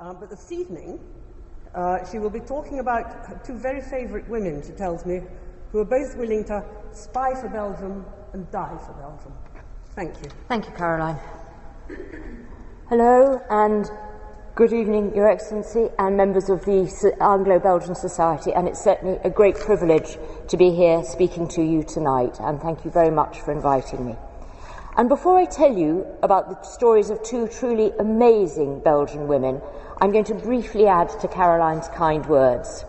But this evening, she will be talking about her two very favourite women, she tells me, who are both willing to spy for Belgium and die for Belgium. Thank you. Thank you, Caroline. Hello and good evening, Your Excellency, and members of the Anglo-Belgian Society, and it's certainly a great privilege to be here speaking to you tonight, and thank you very much for inviting me. And before I tell you about the stories of two truly amazing Belgian women, I'm going to briefly add to Caroline's kind words.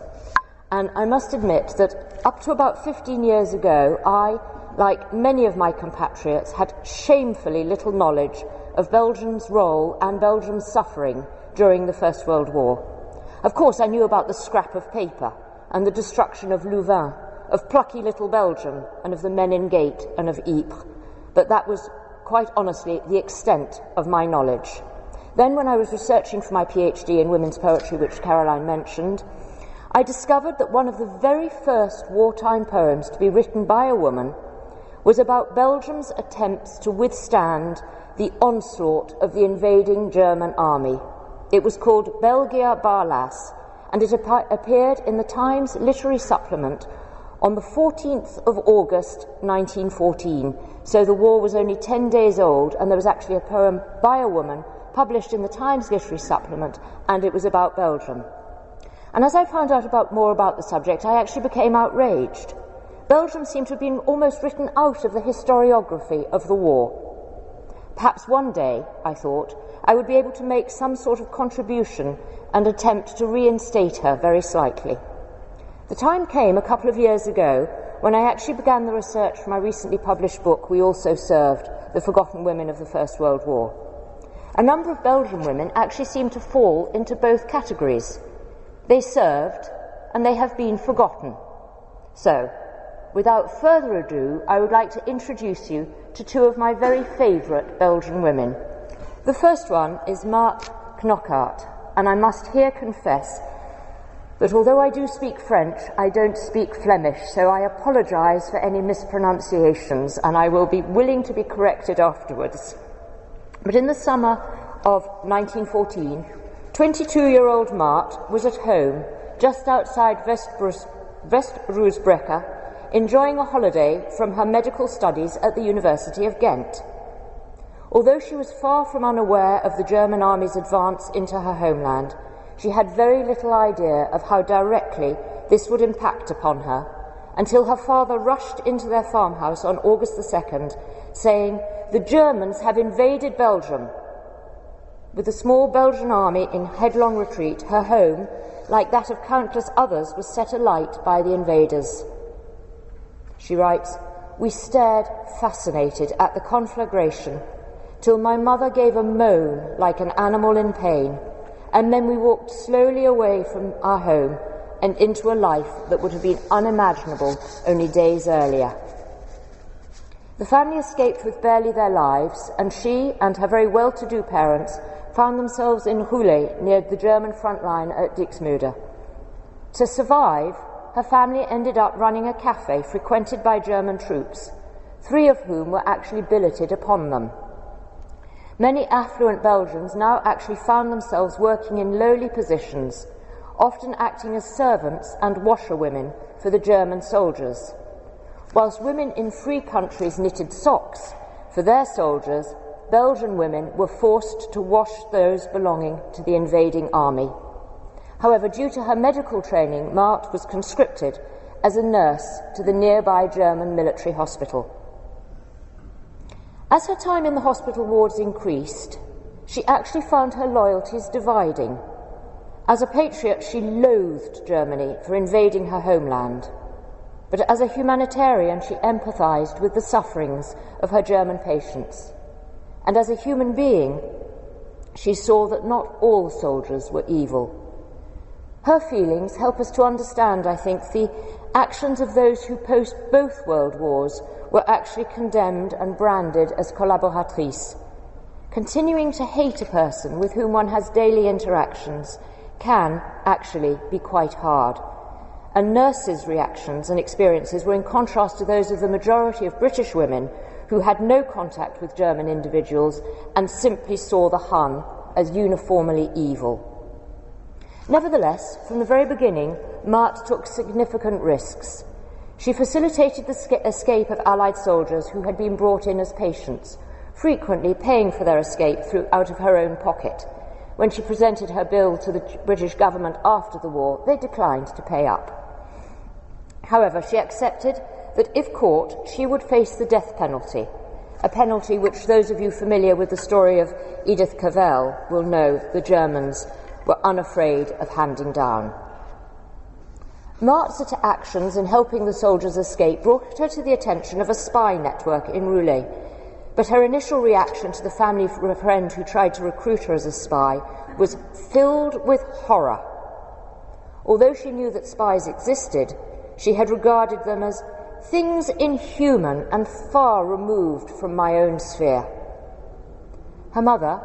And I must admit that up to about 15 years ago, I, like many of my compatriots, had shamefully little knowledge of Belgium's role and Belgium's suffering during the First World War. Of course, I knew about the scrap of paper and the destruction of Louvain, of plucky little Belgium, and of the men in Gate and of Ypres, but that was quite honestly the extent of my knowledge. Then, when I was researching for my PhD in women's poetry, which Caroline mentioned, I discovered that one of the very first wartime poems to be written by a woman was about Belgium's attempts to withstand the onslaught of the invading German army. It was called Belgia Barlas, and it appeared in the Times literary supplement on the 14th of August 1914. So the war was only 10 days old, and there was actually a poem by a woman published in the Times literary supplement, and it was about Belgium. And as I found out more about the subject, I actually became outraged. Belgium seemed to have been almost written out of the historiography of the war. Perhaps one day, I thought, I would be able to make some sort of contribution and attempt to reinstate her very slightly. The time came a couple of years ago when I actually began the research for my recently published book, We Also Served, The Forgotten Women of the First World War. A number of Belgian women actually seem to fall into both categories. They served, and they have been forgotten. So, without further ado, I would like to introduce you to two of my very favourite Belgian women. The first one is Marthe Cnockaert, and I must here confess that although I do speak French, I don't speak Flemish, so I apologise for any mispronunciations, and I will be willing to be corrected afterwards. But in the summer of 1914, 22-year-old Marthe was at home just outside West-Roosbrugge, enjoying a holiday from her medical studies at the University of Ghent. Although she was far from unaware of the German army's advance into her homeland, she had very little idea of how directly this would impact upon her, until her father rushed into their farmhouse on August the 2nd, saying, "The Germans have invaded Belgium." With the small Belgian army in headlong retreat, her home, like that of countless others, was set alight by the invaders. She writes, "We stared fascinated at the conflagration till my mother gave a moan like an animal in pain, and then we walked slowly away from our home and into a life that would have been unimaginable only days earlier." The family escaped with barely their lives, and she and her very well-to-do parents found themselves in Roulet, near the German front line at Dixmude. To survive, her family ended up running a cafe frequented by German troops, 3 of whom were actually billeted upon them. Many affluent Belgians now actually found themselves working in lowly positions, often acting as servants and washerwomen for the German soldiers. Whilst women in free countries knitted socks for their soldiers, Belgian women were forced to wash those belonging to the invading army. However, due to her medical training, Marthe was conscripted as a nurse to the nearby German military hospital. As her time in the hospital wards increased, she actually found her loyalties dividing. As a patriot, she loathed Germany for invading her homeland. But as a humanitarian, she empathised with the sufferings of her German patients. And as a human being, she saw that not all soldiers were evil. Her feelings help us to understand, I think, the actions of those who post both world wars were actually condemned and branded as collaboratrices. Continuing to hate a person with whom one has daily interactions can actually be quite hard. And nurses' reactions and experiences were in contrast to those of the majority of British women who had no contact with German individuals and simply saw the Hun as uniformly evil. Nevertheless, from the very beginning, Marthe took significant risks. She facilitated the escape of Allied soldiers who had been brought in as patients, frequently paying for their escape out of her own pocket. When she presented her bill to the British government after the war, they declined to pay up. However, she accepted that if caught, she would face the death penalty, a penalty which those of you familiar with the story of Edith Cavell will know the Germans were unafraid of handing down. Marthe's actions in helping the soldiers escape brought her to the attention of a spy network in Roulet, but her initial reaction to the family friend who tried to recruit her as a spy was filled with horror. Although she knew that spies existed, she had regarded them as things inhuman and far removed from my own sphere. Her mother,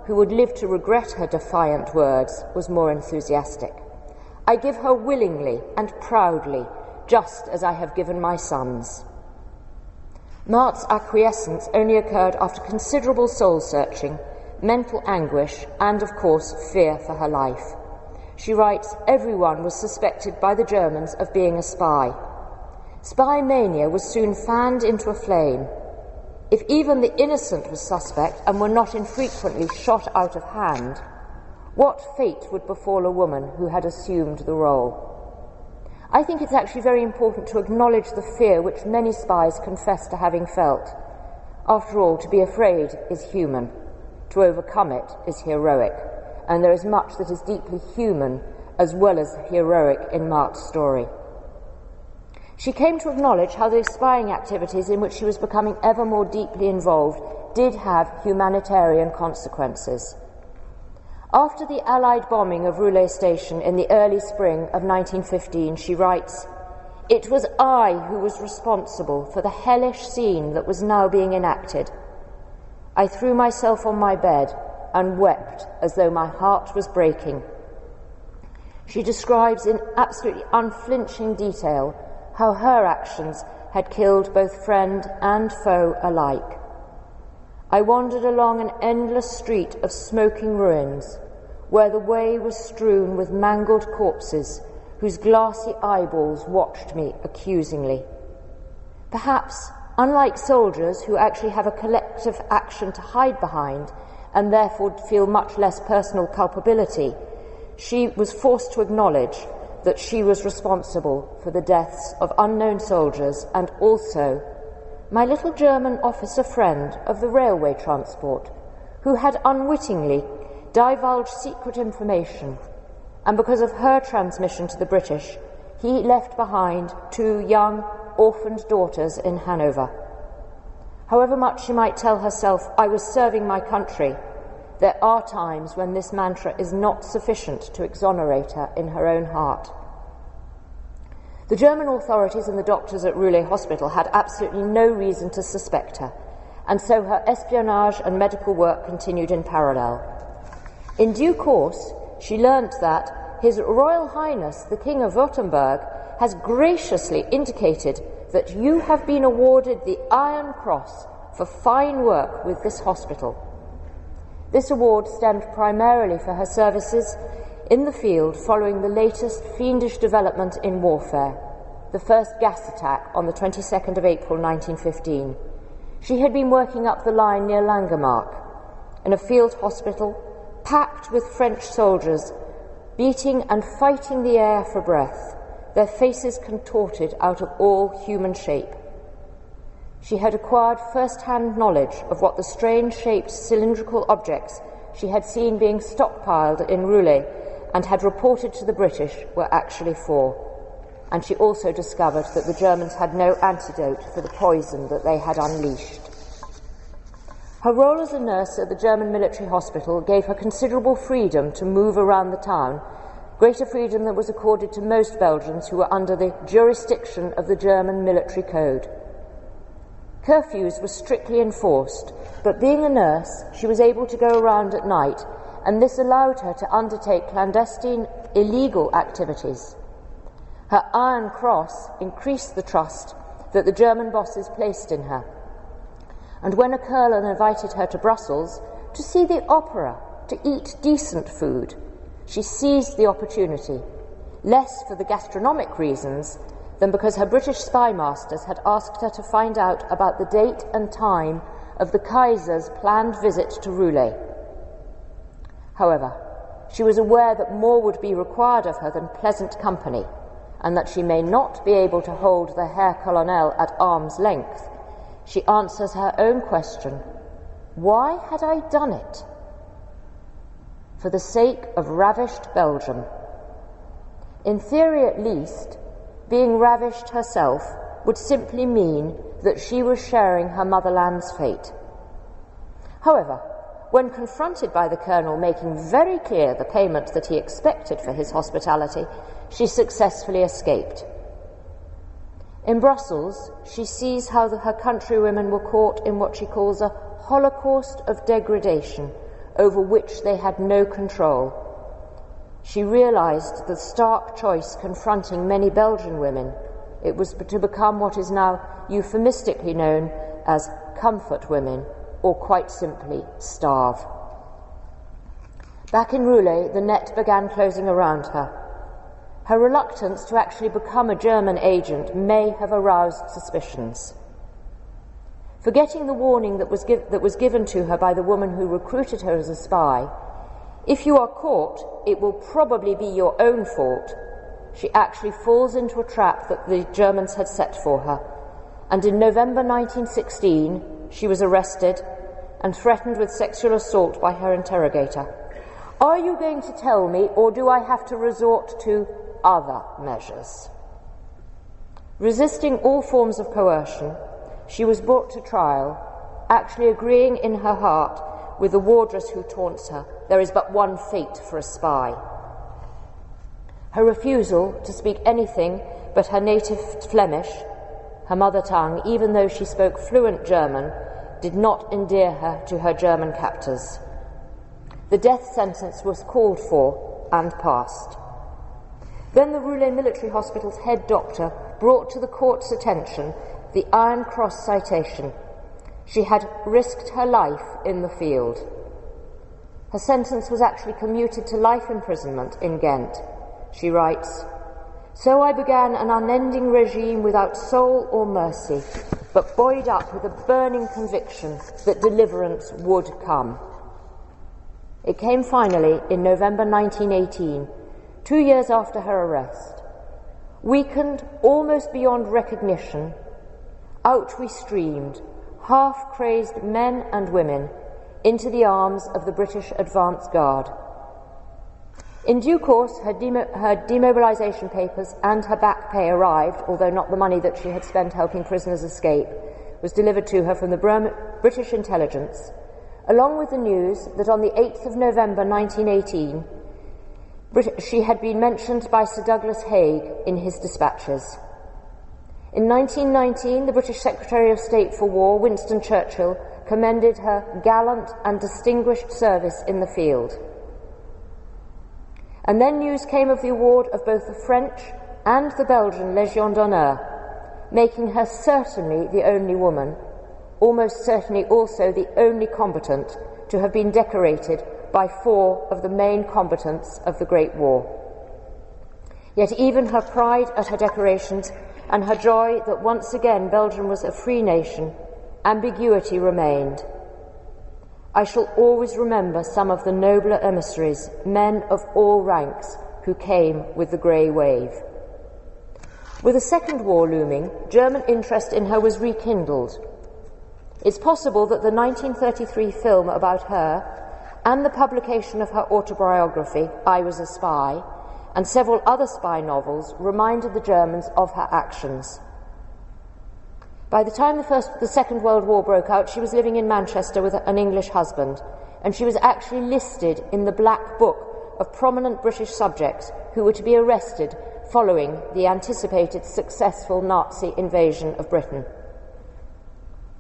who would live to regret her defiant words, was more enthusiastic. I give her willingly and proudly, just as I have given my sons. Marthe's acquiescence only occurred after considerable soul-searching, mental anguish, and, of course, fear for her life. She writes, everyone was suspected by the Germans of being a spy. Spy mania was soon fanned into a flame. If even the innocent was suspect and were not infrequently shot out of hand, what fate would befall a woman who had assumed the role? I think it's actually very important to acknowledge the fear which many spies confess to having felt. After all, to be afraid is human. To overcome it is heroic. And there is much that is deeply human as well as heroic in Marthe's story. She came to acknowledge how the spying activities in which she was becoming ever more deeply involved did have humanitarian consequences. After the Allied bombing of Roulet Station in the early spring of 1915, she writes, "It was I who was responsible for the hellish scene that was now being enacted. I threw myself on my bed and wept as though my heart was breaking." She describes in absolutely unflinching detail how her actions had killed both friend and foe alike. I wandered along an endless street of smoking ruins, where the way was strewn with mangled corpses whose glassy eyeballs watched me accusingly. Perhaps, unlike soldiers who actually have a collective action to hide behind and therefore feel much less personal culpability, she was forced to acknowledge that she was responsible for the deaths of unknown soldiers and also my little German officer friend of the railway transport, who had unwittingly divulged secret information, and because of her transmission to the British, he left behind 2 young, orphaned daughters in Hanover. However much she might tell herself, "I was serving my country," there are times when this mantra is not sufficient to exonerate her in her own heart. The German authorities and the doctors at Roulet Hospital had absolutely no reason to suspect her, and so her espionage and medical work continued in parallel. In due course, she learnt that His Royal Highness the King of Württemberg has graciously indicated that you have been awarded the Iron Cross for fine work with this hospital. This award stemmed primarily for her services in the field following the latest fiendish development in warfare, the first gas attack on the 22nd of April 1915. She had been working up the line near Langemarck, in a field hospital packed with French soldiers, beating and fighting the air for breath, their faces contorted out of all human shape. She had acquired first-hand knowledge of what the strange-shaped cylindrical objects she had seen being stockpiled in Roulet and had reported to the British were actually for. And she also discovered that the Germans had no antidote for the poison that they had unleashed. Her role as a nurse at the German military hospital gave her considerable freedom to move around the town, greater freedom than was accorded to most Belgians who were under the jurisdiction of the German military code. Curfews were strictly enforced, but being a nurse, she was able to go around at night, and this allowed her to undertake clandestine, illegal activities. Her Iron Cross increased the trust that the German bosses placed in her. And when a colonel invited her to Brussels to see the opera, to eat decent food, She seized the opportunity, less for the gastronomic reasons than because her British spy masters had asked her to find out about the date and time of the Kaiser's planned visit to Roulet. However, she was aware that more would be required of her than pleasant company, and that she may not be able to hold the Herr Colonel at arm's length. She answers her own question, why had I done it? For the sake of ravished Belgium. In theory at least, being ravished herself would simply mean that she was sharing her motherland's fate. However, when confronted by the Colonel making very clear the payment that he expected for his hospitality, she successfully escaped. In Brussels, she sees how her countrywomen were caught in what she calls a holocaust of degradation over which they had no control. She realized the stark choice confronting many Belgian women. It was to become what is now euphemistically known as comfort women, or quite simply starve. Back in Roulet, the net began closing around her. Her reluctance to actually become a German agent may have aroused suspicions. Forgetting the warning that was given to her by the woman who recruited her as a spy, if you are caught, it will probably be your own fault, she actually falls into a trap that the Germans had set for her, and in November 1916 she was arrested and threatened with sexual assault by her interrogator. Are you going to tell me, or do I have to resort to other measures? Resisting all forms of coercion, she was brought to trial, actually agreeing in her heart with the wardress who taunts her, there is but one fate for a spy. Her refusal to speak anything but her native Flemish, her mother tongue, even though she spoke fluent German, did not endear her to her German captors. The death sentence was called for and passed. Then the Roulet Military Hospital's head doctor brought to the court's attention the Iron Cross citation. She had risked her life in the field. Her sentence was actually commuted to life imprisonment in Ghent. She writes, "So I began an unending regime without soul or mercy, but buoyed up with a burning conviction that deliverance would come." It came finally in November 1918, 2 years after her arrest. Weakened almost beyond recognition, out we streamed, half-crazed men and women, into the arms of the British advance guard. In due course, her demobilisation papers and her back pay arrived, although not the money that she had spent helping prisoners escape, was delivered to her from the British intelligence, along with the news that on the 8th of November 1918, she had been mentioned by Sir Douglas Haig in his dispatches. In 1919, the British Secretary of State for War, Winston Churchill, commended her gallant and distinguished service in the field. And then news came of the award of both the French and the Belgian Légion d'honneur, making her certainly the only woman, almost certainly also the only combatant, to have been decorated by 4 of the main combatants of the Great War. Yet even her pride at her decorations and her joy that once again Belgium was a free nation, ambiguity remained. I shall always remember some of the nobler emissaries, men of all ranks, who came with the grey wave. With the Second War looming, German interest in her was rekindled. It's possible that the 1933 film about her and the publication of her autobiography, I Was a Spy, and several other spy novels reminded the Germans of her actions. By the time the Second World War broke out, she was living in Manchester with an English husband, and she was actually listed in the Black Book of prominent British subjects who were to be arrested following the anticipated successful Nazi invasion of Britain.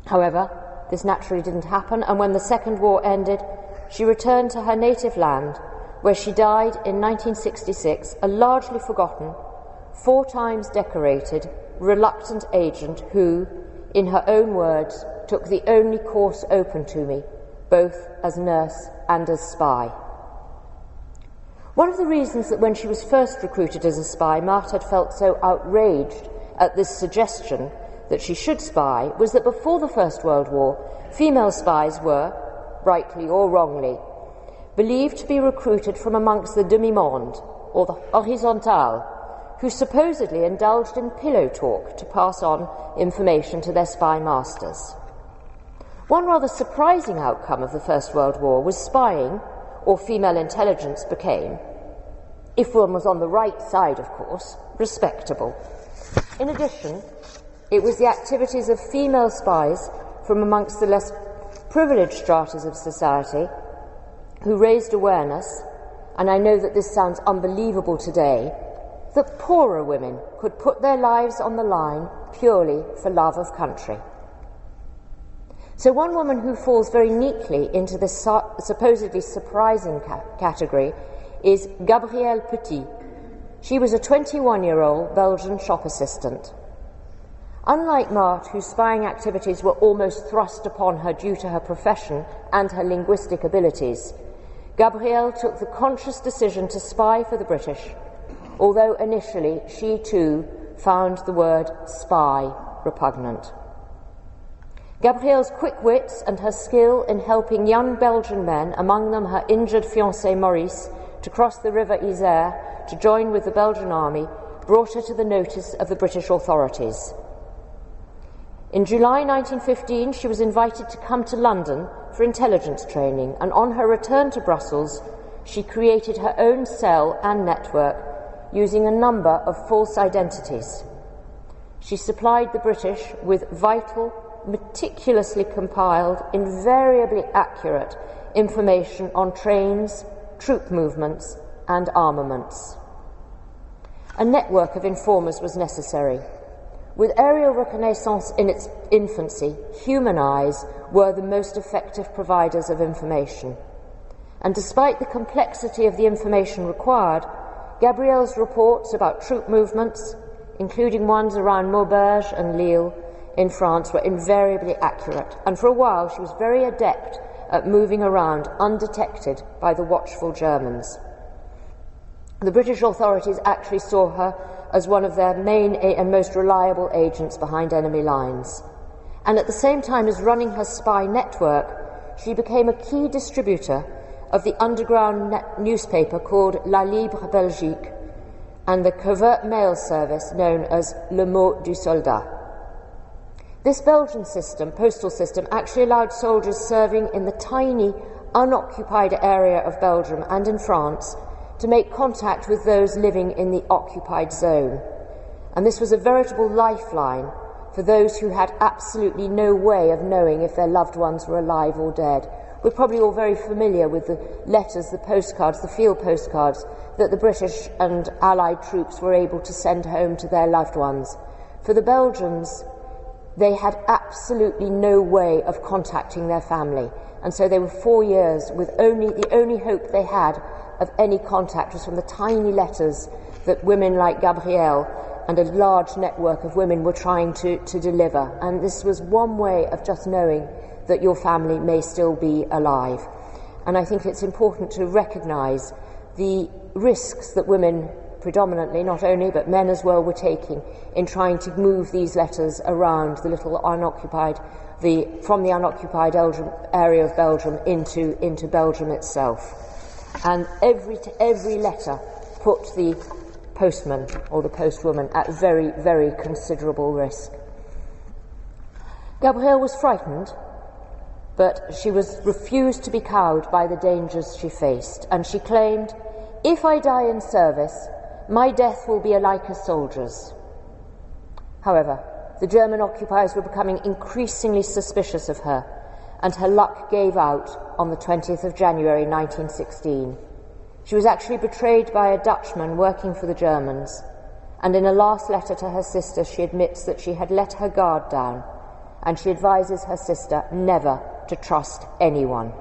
However, this naturally didn't happen, and when the Second War ended, she returned to her native land, where she died in 1966, a largely forgotten, 4 times decorated, reluctant agent who, in her own words, took the only course open to me, both as nurse and as spy. One of the reasons that when she was first recruited as a spy, Marthe had felt so outraged at this suggestion that she should spy was that before the First World War, female spies were, rightly or wrongly, believed to be recruited from amongst the demi-monde, or the horizontale, who supposedly indulged in pillow talk to pass on information to their spy masters. One rather surprising outcome of the First World War was spying, or female intelligence became, if one was on the right side, of course, respectable. In addition, it was the activities of female spies from amongst the less privileged stratas of society who raised awareness, and I know that this sounds unbelievable today, that poorer women could put their lives on the line purely for love of country. So one woman who falls very neatly into this supposedly surprising category is Gabrielle Petit. She was a 21-year-old Belgian shop assistant. Unlike Marthe, whose spying activities were almost thrust upon her due to her profession and her linguistic abilities, Gabrielle took the conscious decision to spy for the British, although initially she too found the word spy repugnant. Gabrielle's quick wits and her skill in helping young Belgian men, among them her injured fiancé Maurice, to cross the River Isère to join with the Belgian army, brought her to the notice of the British authorities. In July 1915, she was invited to come to London for intelligence training, and on her return to Brussels, she created her own cell and network using a number of false identities. She supplied the British with vital, meticulously compiled, invariably accurate information on trains, troop movements, and armaments. A network of informers was necessary. With aerial reconnaissance in its infancy, human eyes were the most effective providers of information. And despite the complexity of the information required, Gabrielle's reports about troop movements, including ones around Maubeuge and Lille in France, were invariably accurate. And for a while, she was very adept at moving around undetected by the watchful Germans. The British authorities actually saw her as one of their main and most reliable agents behind enemy lines. And at the same time as running her spy network, she became a key distributor of the underground newspaper called La Libre Belgique and the covert mail service known as Le Mot du Soldat. This Belgian postal system, actually allowed soldiers serving in the tiny, unoccupied area of Belgium and in France to make contact with those living in the occupied zone. And this was a veritable lifeline for those who had absolutely no way of knowing if their loved ones were alive or dead. We're probably all very familiar with the letters, the postcards, the field postcards that the British and Allied troops were able to send home to their loved ones. For the Belgians, they had absolutely no way of contacting their family, and so they were 4 years with the only hope they had of any contact was from the tiny letters that women like Gabrielle and a large network of women were trying to deliver. And this was one way of just knowing that your family may still be alive. And I think it's important to recognise the risks that women predominantly, not only, but men as well, were taking in trying to move these letters around the little from the unoccupied area of Belgium into Belgium itself. And every letter put the postman or the postwoman at very, very considerable risk. Gabrielle was frightened, but she refused to be cowed by the dangers she faced, and she claimed, "If I die in service, my death will be like a soldier's." However, the German occupiers were becoming increasingly suspicious of her, and her luck gave out on the 20th of January 1916. She was actually betrayed by a Dutchman working for the Germans, and in a last letter to her sister she admits that she had let her guard down, and she advises her sister never to trust anyone.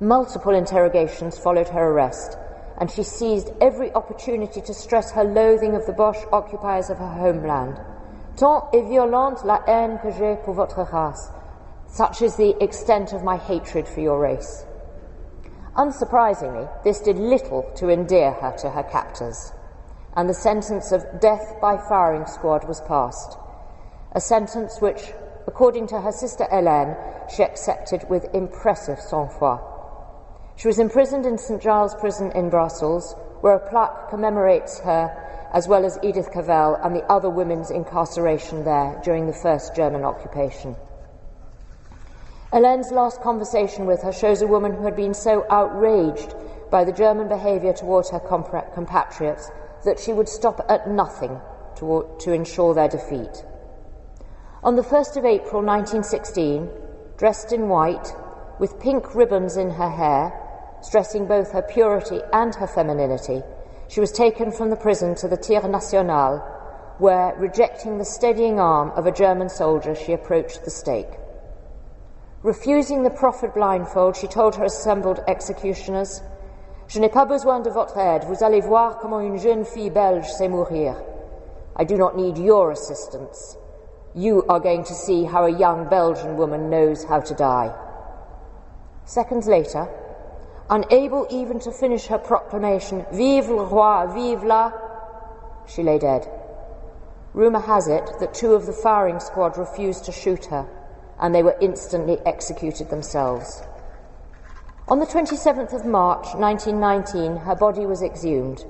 Multiple interrogations followed her arrest, and she seized every opportunity to stress her loathing of the Boche occupiers of her homeland. Tant et violente la haine que j'ai pour votre race. Such is the extent of my hatred for your race. Unsurprisingly, this did little to endear her to her captors, and the sentence of death by firing squad was passed, a sentence which, according to her sister Hélène, she accepted with impressive sang-froid. She was imprisoned in St Giles Prison in Brussels, where a plaque commemorates her, as well as Edith Cavell and the other women's incarceration there during the first German occupation. Hélène's last conversation with her shows a woman who had been so outraged by the German behaviour towards her compatriots that she would stop at nothing to ensure their defeat. On the 1st of April 1916, dressed in white, with pink ribbons in her hair, stressing both her purity and her femininity, she was taken from the prison to the Tir National, where, rejecting the steadying arm of a German soldier, she approached the stake. Refusing the proffered blindfold, she told her assembled executioners, "Je n'ai pas besoin de votre aide. Vous allez voir comment une jeune fille belge sait mourir. I do not need your assistance. You are going to see how a young Belgian woman knows how to die." Seconds later, unable even to finish her proclamation, "Vive le roi, vive la," she lay dead. Rumour has it that 2 of the firing squad refused to shoot her, and they were instantly executed themselves. On the 27th of March 1919, her body was exhumed.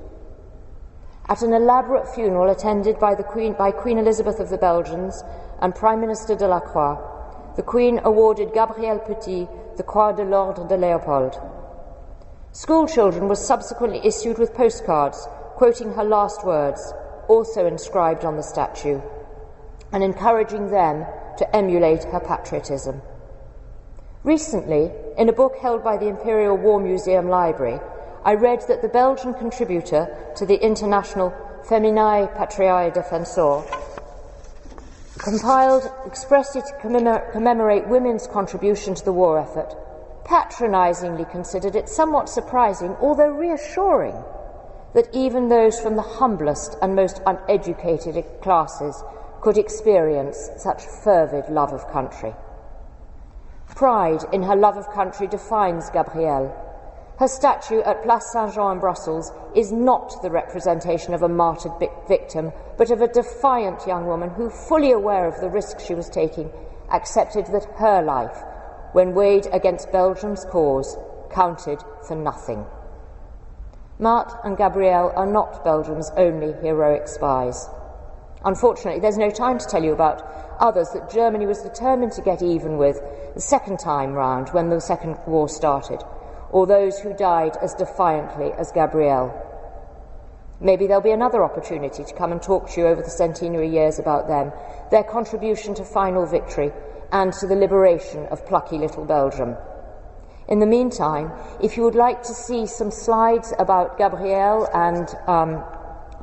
At an elaborate funeral attended by Queen Elizabeth of the Belgians and Prime Minister Delacroix, the Queen awarded Gabrielle Petit the Croix de l'Ordre de Léopold. School children were subsequently issued with postcards quoting her last words, also inscribed on the statue, and encouraging them to emulate her patriotism. Recently, in a book held by the Imperial War Museum Library, I read that the Belgian contributor to the international Feminae Patriae Defensor compiled expressly to commemorate women's contribution to the war effort, patronisingly considered it somewhat surprising, although reassuring, that even those from the humblest and most uneducated classes could experience such fervid love of country. Pride in her love of country defines Gabrielle. Her statue at Place Saint-Jean in Brussels is not the representation of a martyred victim, but of a defiant young woman who, fully aware of the risk she was taking, accepted that her life, when weighed against Belgium's cause, counted for nothing. Marthe and Gabrielle are not Belgium's only heroic spies. Unfortunately, there's no time to tell you about others that Germany was determined to get even with the second time round when the Second War started, or those who died as defiantly as Gabrielle. Maybe there'll be another opportunity to come and talk to you over the centenary years about them, their contribution to final victory and to the liberation of plucky little Belgium. In the meantime, if you would like to see some slides about Gabrielle and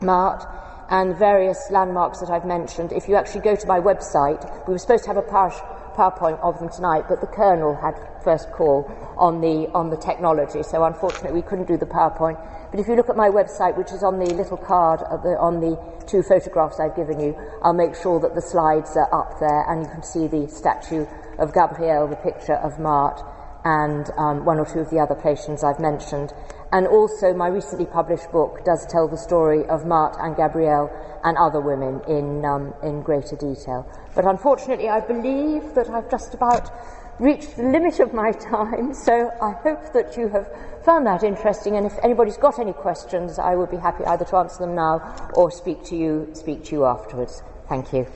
Marthe and various landmarks that I've mentioned, if you actually go to my website, we were supposed to have a PowerPoint of them tonight, but the Colonel had first call on the technology, so unfortunately we couldn't do the PowerPoint. But if you look at my website, which is on the little card on the 2 photographs I've given you, I'll make sure that the slides are up there, and you can see the statue of Gabrielle, the picture of Marthe, and 1 or 2 of the other patients I've mentioned. And also my recently published book does tell the story of Marthe and Gabrielle and other women in greater detail. But unfortunately, I believe that I've just about reached the limit of my time, so I hope that you have found that interesting, and if anybody's got any questions, I would be happy either to answer them now or speak to you afterwards. Thank you.